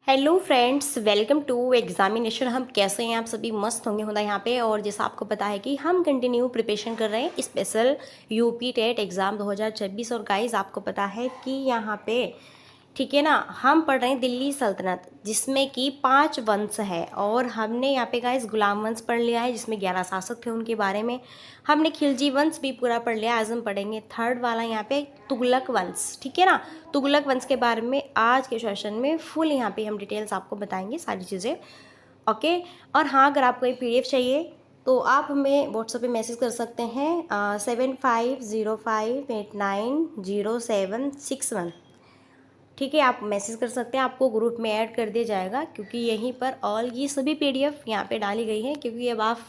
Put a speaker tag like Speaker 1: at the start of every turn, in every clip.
Speaker 1: Hello friends, welcome to examination. हम कैसे हैं? आप सभी मस्त होंगे होता यहाँ पे। और जैसा आपको पता है कि हम कंटिन्यू प्रिपरेशन कर रहे हैं स्पेशल यूपी टेट एग्ज़ाम 2026। और गाइस आपको पता है कि यहाँ पे ठीक है ना, हम पढ़ रहे हैं दिल्ली सल्तनत, जिसमें कि 5 वंश है। और हमने यहाँ पे गाइस गुलाम वंश पढ़ लिया है, जिसमें 11 शासक थे, उनके बारे में हमने खिलजी वंश भी पूरा पढ़ लिया। आज हम पढ़ेंगे थर्ड वाला यहाँ पे तुगलक वंश। ठीक है ना, तुगलक वंश के बारे में आज के सेशन में फुल यहाँ पे हम डिटेल्स आपको बताएंगे सारी चीज़ें। ओके। और हाँ, अगर आपको ये PDF चाहिए तो आप हमें व्हाट्सएप पे मैसेज कर सकते हैं 7505890761। ठीक है, आप मैसेज कर सकते हैं, आपको ग्रुप में ऐड कर दिया जाएगा, क्योंकि यहीं पर ऑल ये सभी PDF यहाँ पे डाली गई है। क्योंकि अब आप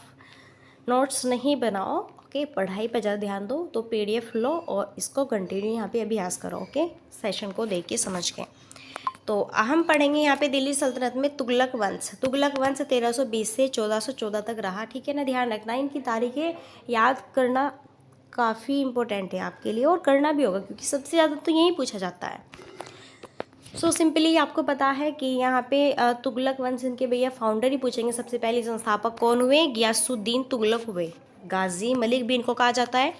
Speaker 1: नोट्स नहीं बनाओ, ओके, पढ़ाई पर ज़्यादा ध्यान दो, तो PDF लो और इसको कंटिन्यू यहाँ पे अभ्यास करो। ओके, सेशन को देख के समझ के। तो हम पढ़ेंगे यहाँ पे दिल्ली सल्तनत में तुगलक वंश। तुगलक वंश 1320 से 1414 तक रहा। ठीक है ना, ध्यान रखना, इनकी तारीखें याद करना काफ़ी इंपॉर्टेंट है आपके लिए, और करना भी होगा क्योंकि सबसे ज़्यादा तो यही पूछा जाता है। सिंपली आपको पता है कि यहाँ पे तुगलक वंश इनके भैया फाउंडर ही पूछेंगे। सबसे पहले संस्थापक कौन हुए? गियासुद्दीन तुगलक हुए। गाजी मलिक भी इनको कहा जाता है।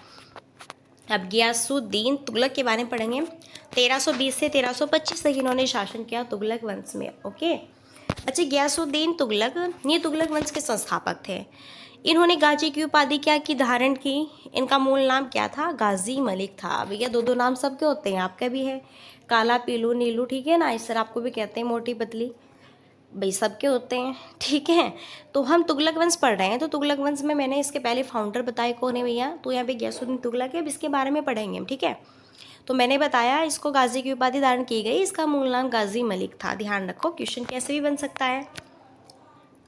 Speaker 1: अब गियासुद्दीन तुगलक के बारे में पढ़ेंगे। 1320 से 1325 तक इन्होंने शासन किया तुगलक वंश में। ओके। अच्छा, गियासुद्दीन तुगलक ये तुगलक वंश के संस्थापक थे। इन्होंने गाजी की उपाधि क्या की धारण की? इनका मूल नाम क्या था? गाजी मलिक था। भैया दो दो नाम सबके होते हैं, आपका भी है, काला पीलू नीलू। ठीक है ना, इस तरह आपको भी कहते हैं मोटी पतली, भाई सबके होते हैं। ठीक है, तो हम तुगलक वंश पढ़ रहे हैं। तो तुगलक वंश में मैंने इसके पहले फाउंडर बताए कौन है भैया, तो यहाँ पे गियासुद्दीन तुगलक है। अब इसके बारे में पढ़ेंगे हम। ठीक है, तो मैंने बताया इसको गाजी की उपाधि धारण की गई, इसका मूल नाम गाजी मलिक था। ध्यान रखो, क्वेश्चन कैसे भी बन सकता है।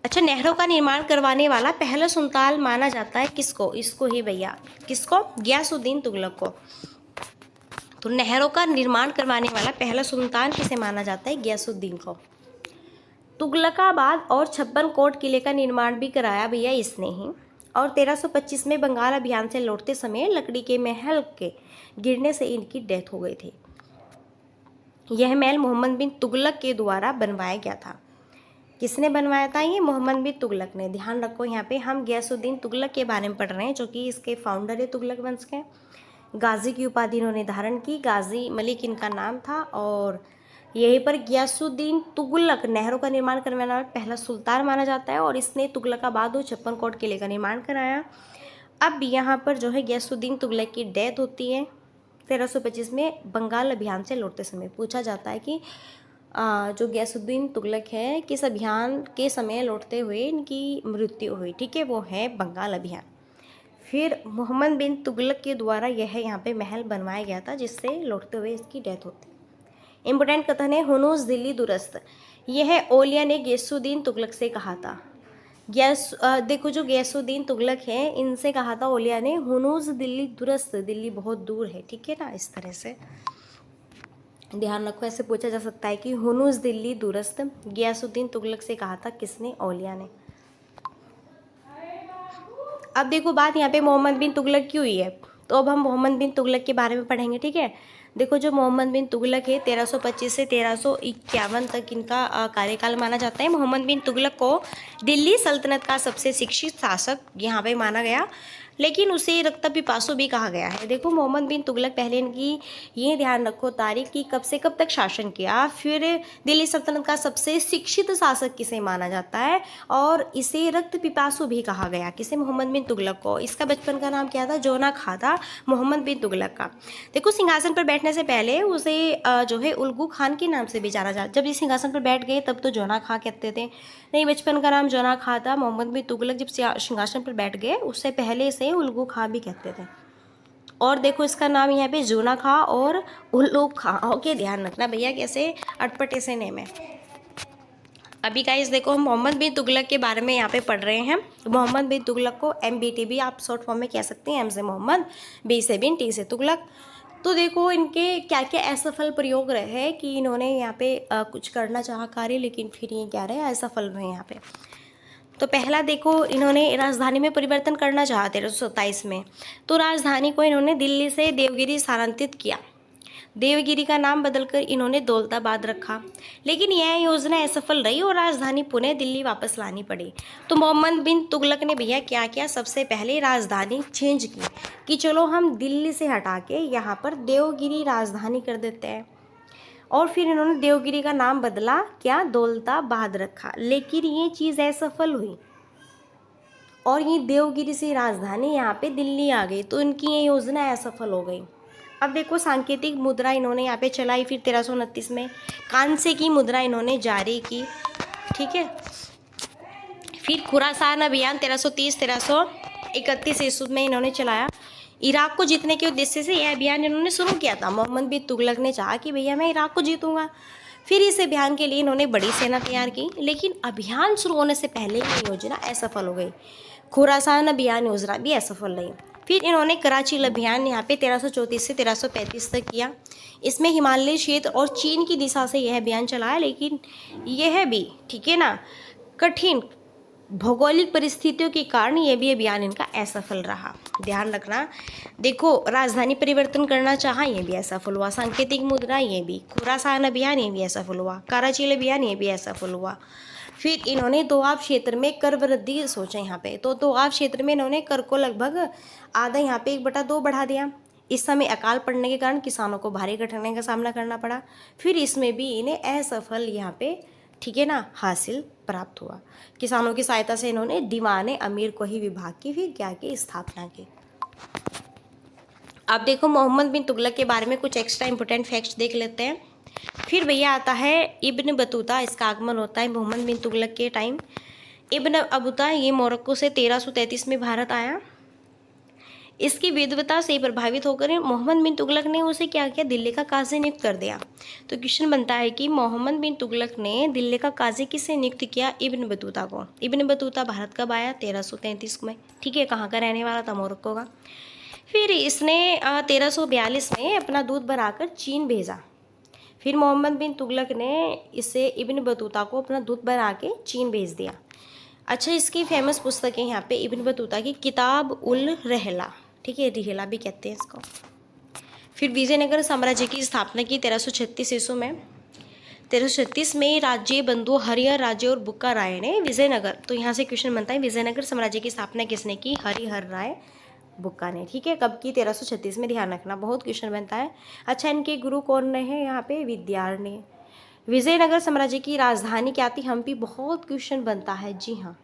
Speaker 1: अच्छा, नहरों का निर्माण करवाने वाला पहला सुल्तान माना जाता है किसको? इसको ही भैया, किसको? गियासुद्दीन तुगलक को। तो नहरों का निर्माण करवाने वाला पहला सुल्तान किसे माना जाता है? गियासुद्दीन को। तुगलकाबाद और 56 कोट किले का निर्माण भी कराया भैया इसने ही। और 1325 में बंगाल अभियान से लौटते समय लकड़ी के महल के गिरने से इनकी डेथ हो गई थी। यह महल मोहम्मद बिन तुगलक के द्वारा बनवाया गया था। किसने बनवाया था? ये मोहम्मद बिन तुगलक ने। ध्यान रखो, यहाँ पे हम गियासुद्दीन तुगलक के बारे में पढ़ रहे हैं, जो कि इसके फाउंडर है तुगलक वंश के। गाजी की उपाधि इन्होंने धारण की, गाजी मलिक इनका नाम था। और यहीं पर गियासुद्दीन तुगलक नहरों का निर्माण करवाने वाला पहला सुल्तान माना जाता है। और इसने तुगलकाबाद और 56 कोट किले का निर्माण कराया। अब यहाँ पर जो है गियासुद्दीन तुगलक की डेथ होती है 1325 में बंगाल अभियान से लौटते समय। पूछा जाता है कि जो गियासुद्दीन तुगलक है, किस अभियान के समय लौटते हुए इनकी मृत्यु हुई? ठीक है, वो है बंगाल अभियान। फिर मोहम्मद बिन तुगलक के द्वारा यह यहाँ पे महल बनवाया गया था, जिससे लौटते हुए इसकी डेथ होती है। इम्पोर्टेंट कथन है, हुनूस दिल्ली दुरस्त। यह ओलिया ने गियासुद्दीन तुगलक से कहा था। देखो, जो गियासुद्दीन तुगलक है इनसे कहा था ओलिया ने, हुनूस दिल्ली दुरस्त, दिल्ली बहुत दूर है। ठीक है ना, इस तरह से ध्यान रखो, ऐसे पूछा जा सकता है कि हुनूस दिल्ली दुरस्त गियासुद्दीन तुगलक से कहा था किसने? ओलिया ने। अब देखो, बात यहाँ पे मोहम्मद बिन तुगलक की हुई है, तो अब हम मोहम्मद बिन तुगलक के बारे में पढ़ेंगे। ठीक है, देखो, जो मोहम्मद बिन तुगलक है 1325 से 1351 तक इनका कार्यकाल माना जाता है। मोहम्मद बिन तुगलक को दिल्ली सल्तनत का सबसे शिक्षित शासक यहाँ पे माना गया, लेकिन उसे रक्त पिपासु भी कहा गया है। देखो, मोहम्मद बिन तुगलक पहले इनकी ये ध्यान रखो तारीख की कब से कब तक शासन किया। फिर दिल्ली सल्तनत का सबसे शिक्षित शासक किसे माना जाता है, और इसे रक्त पिपासु भी कहा गया। किसे? मोहम्मद बिन तुगलक को। इसका बचपन का नाम क्या था? जोना खां था मोहम्मद बिन तुगलक का। देखो, सिंहासन पर बैठने से पहले उसे जो है उल्गू खान के नाम से भी जाना जाता। जब ये सिंहासन पर बैठ गए तब तो जोना खां कहते थे, नहीं, बचपन का नाम जोना खां था। मोहम्मद बिन तुगलक जब सिंहासन पर बैठ गए उससे पहले से उल्गू खां भी कहते थे। और देखो, इसका नाम यहाँ पे जोना खां और उल्लू खां। ओके, ध्यान रखना भैया, कैसे अटपटे से नेम है। अभी गाइस देखो, हम मोहम्मद बिन तुगलक के बारे में यहाँ पे पढ़ रहे हैं। मोहम्मद बिन तुगलक को MBT भी आप शॉर्ट फॉर्म में कह सकते हैं। M से मोहम्मद, B से बिन, T से तुगलक। तो देखो, इनके क्या क्या असफल प्रयोग रहे कि इन्होंने यहाँ पे कुछ करना चाहा कार्य, लेकिन फिर ये क्या रहे? असफल रहे यहाँ पे। तो पहला देखो, इन्होंने राजधानी में परिवर्तन करना चाहा 1327 में, तो राजधानी को इन्होंने दिल्ली से देवगिरी स्थानांतरित किया। देवगिरी का नाम बदलकर इन्होंने दौलताबाद रखा, लेकिन यह योजना असफल रही और राजधानी पुणे दिल्ली वापस लानी पड़ी। तो मोहम्मद बिन तुगलक ने भैया क्या किया, सबसे पहले राजधानी चेंज की कि चलो हम दिल्ली से हटा के यहाँ पर देवगिरी राजधानी कर देते हैं, और फिर इन्होंने देवगिरी का नाम बदला, क्या, दौलताबाद रखा। लेकिन ये चीज़ असफल हुई और ये देवगिरी से राजधानी यहाँ पे दिल्ली आ गई, तो इनकी ये योजना असफल हो गई। अब देखो सांकेतिक मुद्रा इन्होंने यहाँ पे चलाई, फिर 1329 में कांसे की मुद्रा इन्होंने जारी की, ठीक है। फिर खुरासान अभियान 1330-1331 ईस्वी में इन्होंने चलाया। इराक को जीतने के उद्देश्य से यह अभियान इन्होंने शुरू किया था। मोहम्मद बिन तुगलक ने चाहा कि भैया मैं इराक को जीतूंगा। फिर इस अभियान के लिए इन्होंने बड़ी सेना तैयार की, लेकिन अभियान शुरू होने से पहले ये योजना असफल हो गई। खुरासान अभियान योजना भी असफल रही। फिर इन्होंने कराची अभियान यहाँ पे 1334 से 1335 तक किया। इसमें हिमालय क्षेत्र और चीन की दिशा से यह अभियान चलाया, लेकिन यह भी, ठीक है ना, कठिन भौगोलिक परिस्थितियों के कारण यह भी अभियान इनका असफल रहा। ध्यान रखना, देखो राजधानी परिवर्तन करना चाहा, यह भी असफल हुआ। सांकेतिक मुद्रा, ये भी। खुरासान अभियान, ये भी असफल हुआ। कराची अभियान, ये भी असफल हुआ। फिर इन्होंने दोआब क्षेत्र में कर वृद्धि सोचा यहाँ पे, तो दोआब क्षेत्र में इन्होंने कर को लगभग आधा, यहाँ पे 1/2 बढ़ा दिया। इस समय अकाल पड़ने के कारण किसानों को भारी कठिनाई का सामना करना पड़ा। फिर इसमें भी इन्हें असफल यहाँ पे, ठीक है ना, हासिल प्राप्त हुआ। किसानों की सहायता से इन्होंने दीवाने अमीर को ही विभाग की फिर क्या की स्थापना की। अब देखो मोहम्मद बिन तुगलक के बारे में कुछ एक्स्ट्रा इंपॉर्टेंट फैक्ट्स देख लेते हैं। फिर भैया आता है इब्न बतूता, इसका आगमन होता है मोहम्मद बिन तुगलक के टाइम। इब्न बतूता ये मोरक्को से 1333 में भारत आया। इसकी विद्वता से प्रभावित होकर मोहम्मद बिन तुगलक ने उसे क्या किया, दिल्ली का काजी नियुक्त कर दिया। तो क्वेश्चन बनता है कि मोहम्मद बिन तुगलक ने दिल्ली का काजी किसे नियुक्त किया, इब्न बतूता को। इब्न बतूता भारत कब आया, 1333 में, ठीक है। कहाँ का रहने वाला था, मोरक्को का। फिर इसने 1342 में अपना दूध भराकर चीन भेजा। फिर मोहम्मद बिन तुगलक ने इसे इब्न बतूता को अपना दूध भरा के चीन भेज दिया। अच्छा, इसकी फेमस पुस्तकें यहाँ पे इब्न बतूता की किताब उल रहला, ठीक है, रिहला भी कहते हैं इसको। फिर विजयनगर साम्राज्य की स्थापना की 1336 ईस्वी में। 1336 में राज्य बंधु हरिहर राजे और बुक्का राय ने विजयनगर, तो यहाँ से क्वेश्चन बनता है विजयनगर साम्राज्य की स्थापना किसने की, हरिहर राय बुक्का ने, ठीक है। कब की, 1336 में, ध्यान रखना, बहुत क्वेश्चन बनता है। अच्छा, इनके गुरु कौन रहे यहाँ पे, विद्यारण्य। विजयनगर साम्राज्य की राजधानी क्या थी, हम्पी, बहुत क्वेश्चन बनता है, जी हाँ,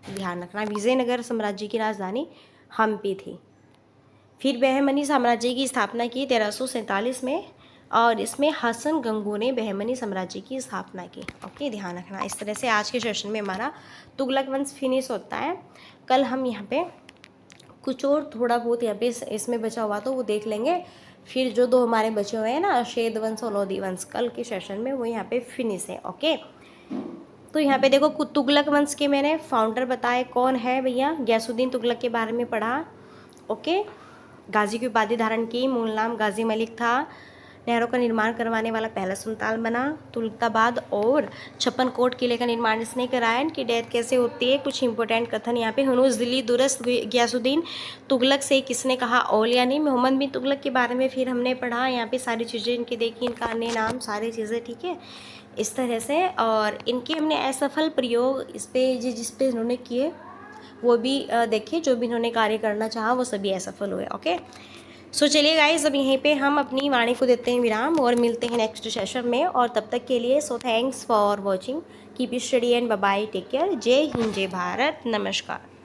Speaker 1: ध्यान रखना, विजयनगर साम्राज्य की राजधानी हम्पी थी। फिर बहमनी साम्राज्य की स्थापना की 1347 में, और इसमें हसन गंगू ने बहमनी साम्राज्य की स्थापना की। ओके, ध्यान रखना। इस तरह से आज के सेशन में हमारा तुगलक वंश फिनिश होता है। कल हम यहाँ पे कुछ और थोड़ा बहुत यहाँ पे इसमें बचा हुआ तो वो देख लेंगे। फिर जो 2 हमारे बचे हुए हैं ना, श्वेत वंश और लोधी वंश, कल के सेशन में वो यहाँ पे फिनिश है। ओके, तो यहाँ पे देखो तुगलक वंश के मैंने फाउंडर बताए कौन है भैया, गयासुद्दीन तुगलक के बारे में पढ़ा। ओके, गाजी की उपाधि धारण की, मूल नाम गाजी मलिक था। नहरों का निर्माण करवाने वाला पहला सुल्तान बना। तुगलकाबाद और 56 कोट किले का निर्माण इसने कराया। इनकी डेथ कैसे होती है, कुछ इंपॉर्टेंट कथन यहाँ पे। हनूज दिल्ली दुरस्त गयासुद्दीन तुगलक से किसने कहा, औल यानी मोहम्मद बिन तुगलक के बारे में फिर हमने पढ़ा। यहाँ पे सारी चीज़ें इनकी देखी, इनका अन्य नाम, सारी चीज़ें, ठीक है, इस तरह से। और इनके हमने असफल प्रयोग इस पे जिस पे इन्होंने किए वो भी देखे। जो भी इन्होंने कार्य करना चाहा वो सभी असफल हुए। ओके, सो चलिए गाइस, अब यहीं पे हम अपनी वाणी को देते हैं विराम और मिलते हैं नेक्स्ट सेशन में। और तब तक के लिए so thanks for watching, keep study and bye bye, take care. जय हिंद, जय भारत, नमस्कार।